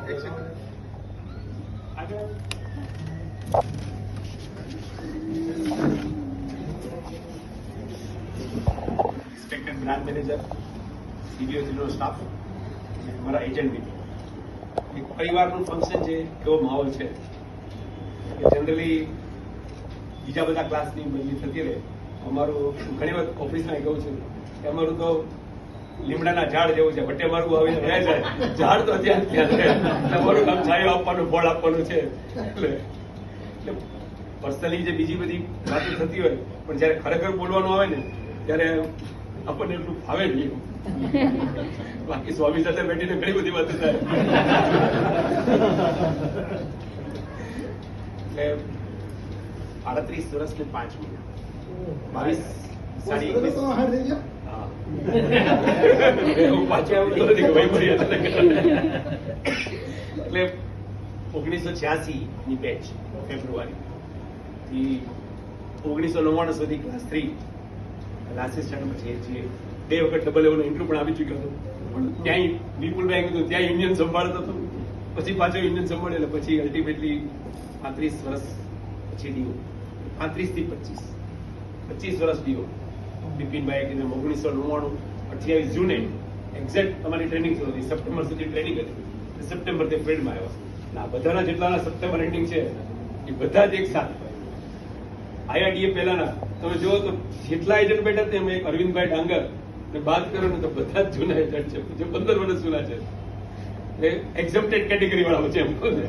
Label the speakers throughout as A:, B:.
A: Respected branch manager, સીબીઓસીનો staff, અમારા agent બી. એક પરિવારનું ફંક્શન છે, કેવો માહોલ છે. જનરલી બીજા બધા ક્લાસની બદલી થતી રહે. અમારું ઘણી વખત ઓફિસમાં કહું છું કે અમારું તો લીમડાના ઝાડ જેવું છે, વટે મારું આવીને રહે છે, ઝાડ તો ત્યાં ત્યાં રહે. અમારું કામ છાયો આપવાનું, ફળ આપવાનું છે. એટલે પર્સનલી જે બીજી બધી વાતો થતી હોય, પણ જયારે ખરેખર બોલવાનું આવે ને ત્યારે આપણને એટલું ફાવે નહીં. બાકી સ્વામી સાથે બેઠીને ઘણી બધી વાતો થાય. એટલે 38 વર્ષ ને 5 મહિના 22 એટલે 1986 ની બેચ ફેબ્રુઆરી થી 1999 સુધી ક્લાસ 3 આસિસ્ટન્ટ છીએ. 2 વખત ડબલ લેવલનો ઇન્ટરવ્યુ પણ આવી ચુક્યો હતો, પણ ત્યાંય વિપુલભાઈ કીધું ત્યાં યુનિયન સંભાળતો હતો, પછી પાછો યુનિયન સંભાળે એટલે પછી અલ્ટિમેટલી 35 વર્ષ પછી ડીઓ, 35 થી 25 વર્ષ ડીઓ. બિપિનભાઈ કીધું 1999 28 જૂને એક્ઝેક્ટ અમારી ટ્રેનિંગ શરૂ હતી. સપ્ટેમ્બર સુધી ટ્રેનિંગ હતી, સપ્ટેમ્બરથી ફિલ્ડમાં આવ્યો. આ બધાના જેટલાના સપ્ટેમ્બર એન્ડિંગ છે એ બધા જ એક સાથે. આઈઆરડીએ પહેલાના તમે જુઓ તો જેટલા એજન્ટ બેઠા છે એમ એક અરવિંદભાઈ ડાંગર ને બાદ કરો ને તો બધા જ જૂના એજન્ટ છે, જે 15 વર્ષ જૂના છે. એટલે એક્ઝમ્પ્ટેડ કેટેગરી વાળા છે એમ કહું ને.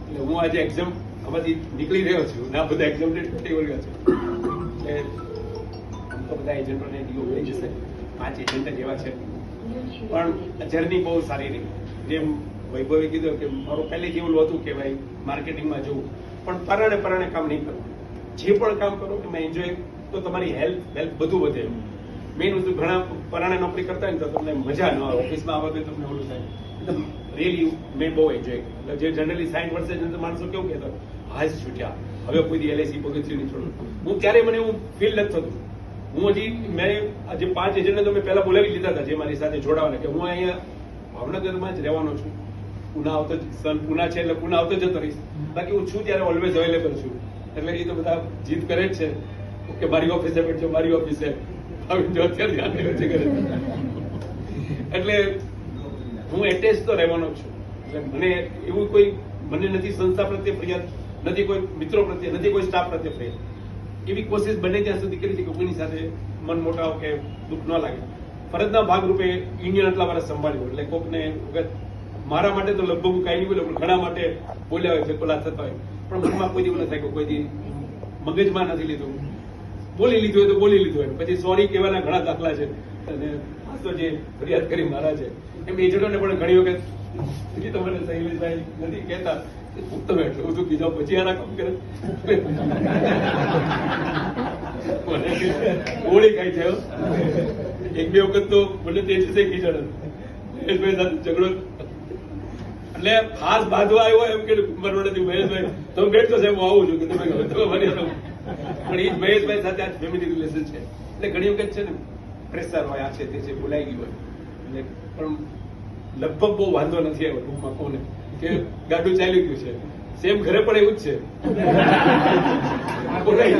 A: એટલે હું આજે એક્ઝામ આમાંથી નીકળી રહ્યો છું ને આ બધા એક્ઝમ્પ્ટેડ કેટેગરી છે. એટલે તો બધા એજન્ટોને ડીઓ મળી જશે. 5 એજન્ટ જેવા છે, પણ જર્ની બહુ સારી રહી. જેમ વૈભવે કીધું કે મારું પહેલેથી એવું હતું કે ભાઈ માર્કેટિંગમાં જવું, પણ પરાણે કામ નહીં કરવું. જે પણ કામ કરો એમાં એન્જોય, તો તમારી હેલ્થ બધું વધે. મેઇન વસ્તુ ઘણા પરાણે નોકરી કરતા હોય ને તો તમને મજા ન આવે, ઓફિસમાં આવવા તમને ઓલું થાય. રિયલી મેં બહુ એન્જોય. જે જનરલી 60 વર્ષે માણસો કેવું કહેતા હાજ છૂટ્યા, હવે કોઈ એલઆઈસી પગથિયું નહીં છોડું. હું ત્યારે મને એવું ફીલ નથી થતું. હું હજી મેં જે 5 એજન્ટને તો મેં પહેલા બોલાવી લીધા હતા, જે મારી સાથે જોડાવાના, કે હું અહીંયા ભાવનગરમાં જ રહેવાનો છું. પુના આવતો પુના છે એટલે પુના આવતો જતો રહીશ. બાકી હું છું ત્યારે ઓલવેઝ અવેલેબલ છું. એટલે એ તો બધા જીદ કરે જ છે કે મારી ઓફિસે બેઠજો, મારી ઓફિસે જો અત્યારે ધ્યાન રહ્યું છે કરે. એટલે હું એટેચ તો રહેવાનો છું. એટલે મને એવું કોઈ મને નથી સંસ્થા પ્રત્યે ફરિયાદ, નથી કોઈ મિત્રો પ્રત્યે, નથી કોઈ સ્ટાફ પ્રત્યે ફરિયાદ. એવી કોશિશ બને ત્યાં સુધી કરી છે કે કોઈની સાથે મન મોટાવ કે દુઃખ ન લાગે. ફરજના ભાગરૂપે યુનિયન આટલા વર્ષ સંભાળ્યું, એટલે કોકને મારા માટે તો લગભગ હું કાંઈ નહીં બોલ્યો, પણ ઘણા માટે બોલ્યા હોય છે, પેલા થતા હોય, પણ મનમાં કોઈ એવું ન થાય કે કોઈ મગજમાં નથી લીધું. બોલી લીધું હોય તો બોલી લીધું હોય, પછી સોરી કહેવાના ઘણા દાખલા છે. અને આ તો જે ફરિયાદ કરી મારા છે એમ એજન્ટોને પણ ઘણી વખત તમને શૈલેષભાઈ નથી કહેતા તમે એટલું બધું કીધો પછી આના કામ કરે ગોળી ખાઈ છે. 1-2 વખત તો મને તે છે કીધું મહેશભાઈ સાથે ઝઘડો, એટલે ખાસ બાંધવા આવ્યો એમ કે નથી મહેશભાઈ તમે બેઠો સાહેબ હું આવું છું કે તમે મારી પણ એ જ મહેશભાઈ સાથે આ ફેમિલી રિલેશન છે. એટલે ઘણી વખત છે ને પ્રેશર હોય, આ છે તે છે, બોલાઈ ગયું હોય. એટલે પણ લગભગ બહુ વાંધો નથી આવ્યો. ટૂંકમાં કોને કે ગાડું ચાલી ગયું છે. સેમ ઘરે પણ એવું જ છે. બોલાઈ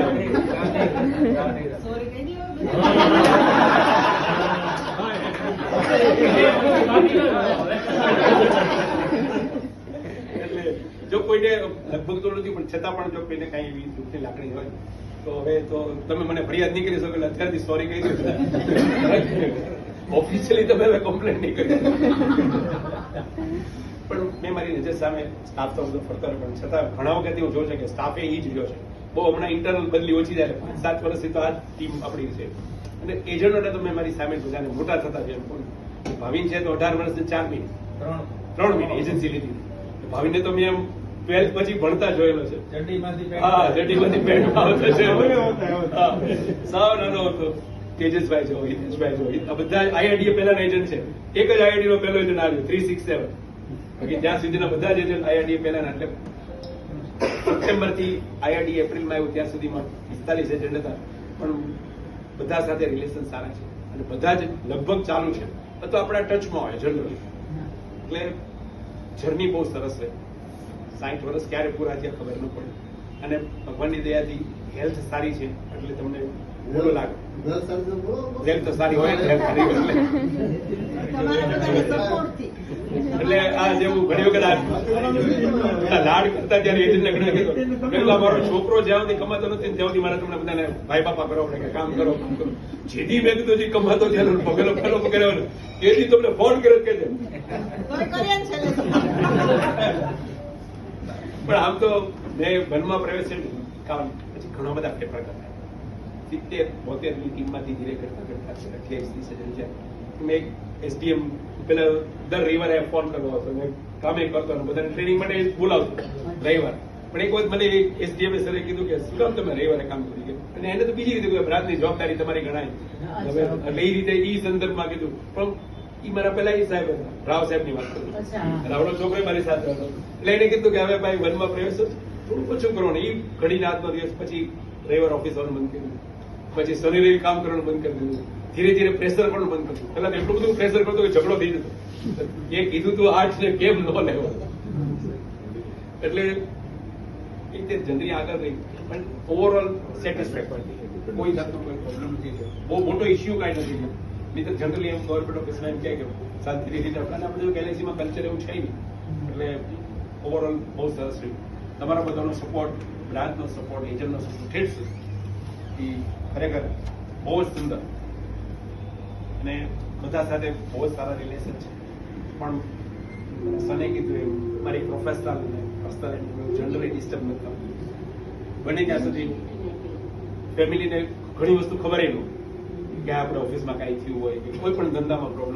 A: એટલે જો કોઈને લગભગ તો નથી, પણ છતાં પણ જો કોઈને કઈ એવી દુઃખની લાગણી હોય તો હવે તો તમે મને ફરિયાદ નહીં કરી શકો. એટલે અત્યારથી સોરી કહી દો. ઓફિશિયલી તમે હવે કમ્પ્લેન નહીં કરી. પણ મેં મારી નજર સામે સ્ટાફ તો બધો ફરતો રહ્યો, પણ છતાં ઘણા વખત એવું જોયું છે કે સ્ટાફે એ જ રહ્યો છે. બહુ હમણાં ઇન્ટરનલ બદલી ઓછી જાય, 5-7 વર્ષથી તો આ ટીમ આપણી છે. અને એજન્ટોને તો મેં મારી સામે બધાને મોટા થતા છે. ભાવિન છે તો 18 વર્ષ 4 મહિને 3 મહિને એજન્સી લીધી. ભાવિનને તો મેં 12th પછી ભણતા જોયેલો છે. હા, જડીમાંથી પેન્ટમાં આવતો છે. સાવ નાનો હતો. તેજસભાઈ જો, હિતેશભાઈ જો, આ બધા આઈઆરડીએ પહેલાના એજન્ટ છે. એક જ આઈઆરડી નો પહેલો એજન્ટ આવ્યો 367. બાકી ત્યાં સુધીના બધા જ એજન્ટ આઈઆરડીએ પહેલાના. એટલે સપ્ટેમ્બર થી આઈઆરડી એપ્રિલમાં આવ્યું ત્યાં સુધીમાં 45 એજન્ટ હતા. પણ બધા સાથે રિલેશન સારા છે અને બધા જ લગભગ ચાલુ છે, અથવા આપણા ટચમાં હોય જનરલી. એટલે જર્ની બહુ સરસ છે. 60 વર્ષ ક્યારે પૂરા થયા ખબર ન પડે, અને ભગવાનની દયાથી હેલ્થ સારી છે એટલે તમને ભૂલો લાગે. હેલ્થ તો સારી હોય ને, health સારી હોય એટલે આ જેવું ઘણી વખત આ લાડ કરતા ત્યારે એજન્ટને ઘણા કીધું અમારો છોકરો જ્યાં સુધી કમાતો નથી ત્યાં સુધી મારે તમને બધાને ભાઈ બાપા કરો કે કામ કરો. જેથી મેં કીધું જે કમાતો ત્યારે પગેલો પેલો પકડ્યો એથી તમને ફોન કર્યો કે છે. પણ આમ તો મેં વનમાં પ્રવેશ છે પછી ઘણા બધા ફેરફાર કરતા 70-72 ની ટીમમાંથી ધીરે કરતા 28-30 હજાર મેં એસડીએમ પેલા દર રવિવારે ફોન કરવો હતો, મેં કામે કરતો બધાને ટ્રેનિંગ માટે બોલાવતો રવિવાર. પણ એક વખત મને એસડીએમ સરે કીધું કે શું કામ તમે રવિવારે કામ કરી ગયા, અને એને તો બીજી રીતે રાતની જવાબદારી તમારી ગણાય એટલે એ રીતે એ સંદર્ભમાં કીધું. પણ એ મારા પેલા એ સાહેબ હતા, રાવ સાહેબ ની વાત કરું, રાવનો છોકરો મારી સાથે હતો. એટલે એને કીધું કે હવે ભાઈ વનમાં પ્રવેશ થોડું ઓછું કરવાનું. એ ઘડી રાતનો દિવસ પછી રવિવાર ઓફિસ આવવાનું બંધ કર્યું, પછી શનિ રવિ કામ કરવાનું બંધ કરી દીધું, ધીરે ધીરે પ્રેશર પણ બંધ કર્યું. પેલા એટલું બધું પ્રેશર કરતો કે ઝઘડો થઈ જતો, એ કીધું તું આર્ટ્સ ને કેમ ન લેવો. એટલે એ રીતે જનરી આગળ રહી, પણ ઓવરઓલ સેટિસ્ફેક્શન, કોઈ જાતનો કોઈ પ્રોબ્લેમ નથી, બહુ મોટો ઇસ્યુ કાંઈ નથી. નહીં તો જનરલી એમ ગવર્મેન્ટ ઓફિસમાં એમ કહે કે શાંતિથી રીતે આપણે બધું એલઆઈસીમાં કલ્ચર એવું છે નહીં. એટલે ઓવરઓલ બહુ સરસ રહ્યું. તમારા બધાનો સપોર્ટ, બ્રાન્ચનો સપોર્ટ, એજન્ટનો સપોર્ટ ઠેઠ એ ખરેખર બહુ જ સુંદર, અને બધા સાથે બહુ જ સારા રિલેશન છે. પણ સને કીધું એવું મારી પ્રોફેશનલ અને પર્સનલ જનરલી ડિસ્ટર્બ નથી થતું. બને ત્યાં સુધી ફેમિલીને ઘણી વસ્તુ ખબર ન કે આપણે ઓફિસમાં કાંઈ થયું હોય કે કોઈ પણ ધંધામાં પ્રોબ્લેમ